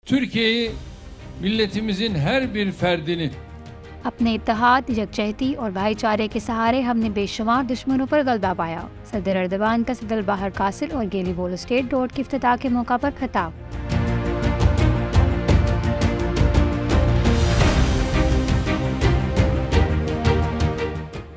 Türkiye'yi, milletimizin her bir ferdini अपने इत्तेहाद, यकजहती और भाईचारे के सहारे हमने बेशुमार दुश्मनों पर गलबा पाया। सदर अर्दवान का सदर बाहर कासिल और गेलीबोल स्टेट रोड के इफ्तिताह के मौका पर खिताब।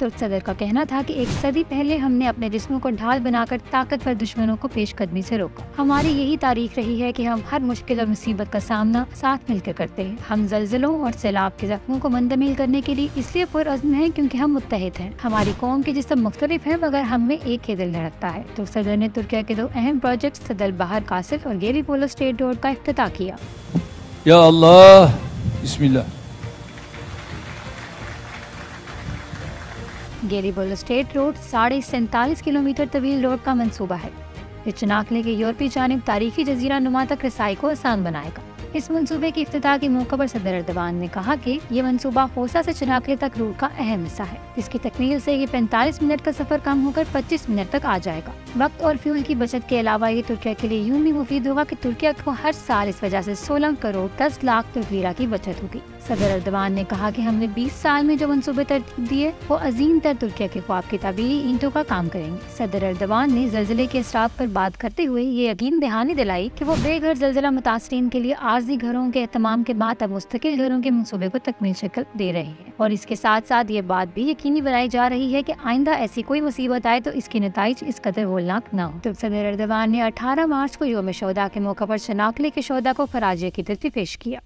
तुर्क सदर का कहना था कि एक सदी पहले हमने अपने जिस्मों को ढाल बनाकर ताकतवर दुश्मनों को पेशकदमी से रोका। हमारी यही तारीख रही है कि हम हर मुश्किल और मुसीबत का सामना साथ मिलकर करते हैं। हम जल्जलों और सैलाब के जख्मों को मंजमिल करने के लिए इसलिए पुरअज़्म हैं क्योंकि हम मुत्तहिद हैं। हमारी कौम के जिस्म मुख्तलिफ है मगर हम में एक ही दिल धड़कता है। तुर्क सदर ने तुर्किया के 2 अहम प्रोजेक्ट सदर बाहर कासिफ और गेलीबोल स्टेट रोड का इफ्तिताह किया। या अल्लाह, बिस्मिल्लाह। गेलीबोल स्टेट रोड 47.5 किलोमीटर तवील रोड का मंसूबा है। ये चनाकले के यूरोपी जानिब तारीखी जजीरा नुमा तक रसाई को आसान बनाएगा। इस मंसूबे की इफ्तिताह के मौके पर सदर अर्दवान ने कहा कि ये मंसूबा होसा से चनाकले तक रूट का अहम हिस्सा है। इसकी तकमील से ये 45 मिनट का सफर कम होकर 25 मिनट तक आ जाएगा। वक्त और फ्यूल की बचत के अलावा ये तुर्किया के लिए यूं भी मुफीद होगा कि तुर्किया को हर साल इस वजह से 16 करोड़ 10 लाख तुर्क लीरा की बचत होगी। सदर अर्दवान ने कहा कि हमने 20 साल में जो मंसूबे तरतीब दिए वो अजीम तर तुर्किया के ख्वाब की ताबीरी ईंटों का काम करेंगे। सदर अर्दवान ने जल्जले के असराफ पर बात करते हुए ये यकीन दहानी दिलाई कि वो बेघर जल्जला मुतासरीन के लिए आर्जी घरों के एहतमाम के बाद अब मुस्तकिल घरों के मंसूबे को तकमील शक्ल दे रहे हैं। और इसके साथ साथ ये बात भी यकीनी बनाई जा रही है कि आइंदा ऐसी कोई मुसीबत आए तो इसके नताइज इस कदर होलनाक न हो। तो सदर अर्दवान ने 18 मार्च को योम शोहदा के मौके पर शनाकले के शोहदा को फराज अकीदत पेश किया।